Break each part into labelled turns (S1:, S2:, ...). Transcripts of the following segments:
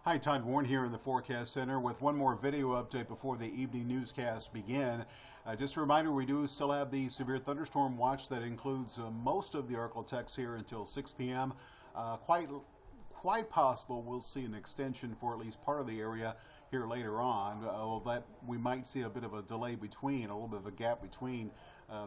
S1: Hi, Todd Warren here in the Forecast Center with one more video update before the evening newscasts begin. Just a reminder, we do still have the severe thunderstorm watch that includes most of the Arklatex here until 6 p.m. Quite possible we'll see an extension for at least part of the area here later on, although that we might see a bit of a delay between, a little bit of a gap between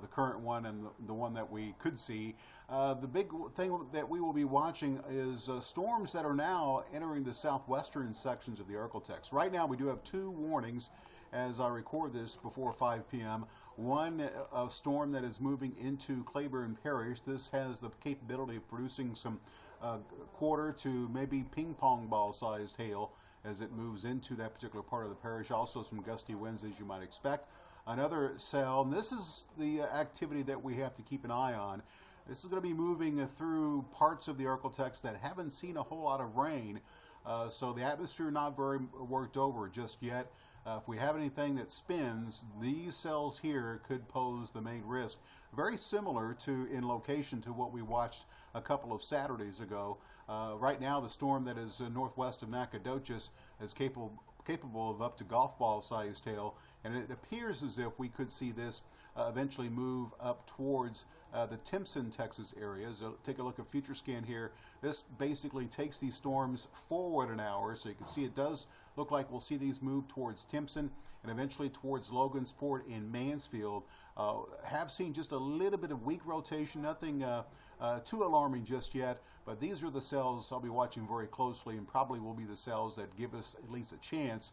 S1: the current one and the one that we could see. The big thing that we will be watching is storms that are now entering the southwestern sections of the Arklatex. Right now we do have two warnings as I record this before 5 p.m. One, a storm that is moving into Claiborne Parish. This has the capability of producing some quarter to maybe ping pong ball sized hail as it moves into that particular part of the parish. Also some gusty winds as you might expect. Another cell, and this is the activity that we have to keep an eye on. This is going to be moving through parts of the Arklatex that haven't seen a whole lot of rain, so the atmosphere not very worked over just yet. If we have anything that spins, these cells here could pose the main risk. Very similar to in location to what we watched a couple of Saturdays ago. Right now the storm that is northwest of Nacogdoches is capable of up to golf ball sized hail, and it appears as if we could see this eventually move up towards the Timpson, Texas area. So take a look at future scan here. This basically takes these storms forward an hour, so you can see it does look like we'll see these move towards Timpson and eventually towards Logansport in Mansfield. Have seen just a little bit of weak rotation, nothing too alarming just yet, but these are the cells I'll be watching very closely and probably will be the cells that give us at least a chance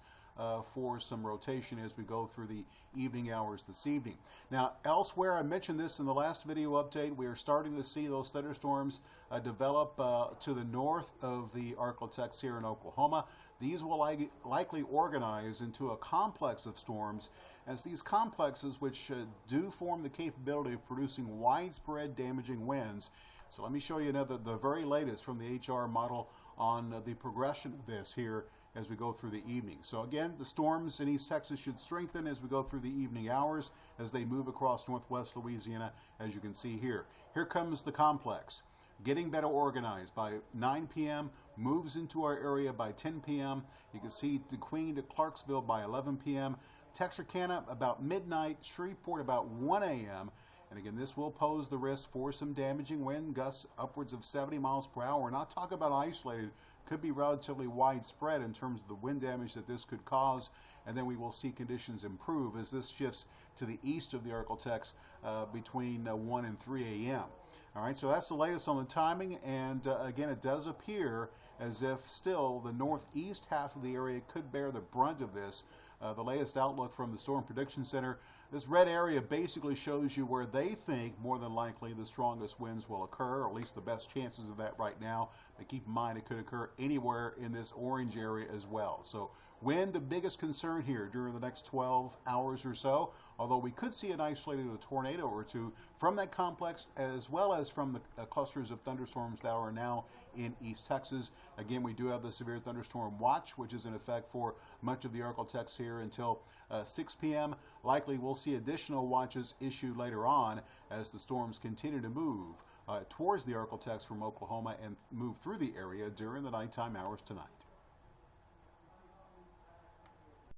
S1: for some rotation as we go through the evening hours this evening. Now elsewhere, I mentioned this in the last video update, we are starting to see those thunderstorms develop to the north of the Arklatex here in Oklahoma. These will likely organize into a complex of storms, as these complexes which do form the capability of producing widespread damaging winds. So let me show you the very latest from the IHRRR model on the progression of this here as we go through the evening. So again, the storms in East Texas should strengthen as we go through the evening hours as they move across northwest Louisiana, as you can see here. Here comes the complex, getting better organized by 9 p.m., moves into our area by 10 p.m. You can see DeQueen to Clarksville by 11 p.m., Texarkana about midnight, Shreveport about 1 a.m., and again, this will pose the risk for some damaging wind gusts upwards of 70 miles per hour. We're not talking about isolated, could be relatively widespread in terms of the wind damage that this could cause, and then we will see conditions improve as this shifts to the east of the Arklatex between 1 and 3 a.m. All right, so that's the latest on the timing, and again, it does appear as if still the northeast half of the area could bear the brunt of this. The latest outlook from the Storm Prediction Center, this red area basically shows you where they think more than likely the strongest winds will occur, or at least the best chances of that right now. But keep in mind it could occur anywhere in this orange area as well. So wind, the biggest concern here during the next 12 hours or so, although we could see an isolated tornado or two from that complex as well as from the clusters of thunderstorms that are now in East Texas. Again, we do have the severe thunderstorm watch, which is in effect for much of the Arklatex here until 6 p.m. Likely we'll see additional watches issued later on as the storms continue to move towards the Arklatex from Oklahoma and move through the area during the nighttime hours tonight.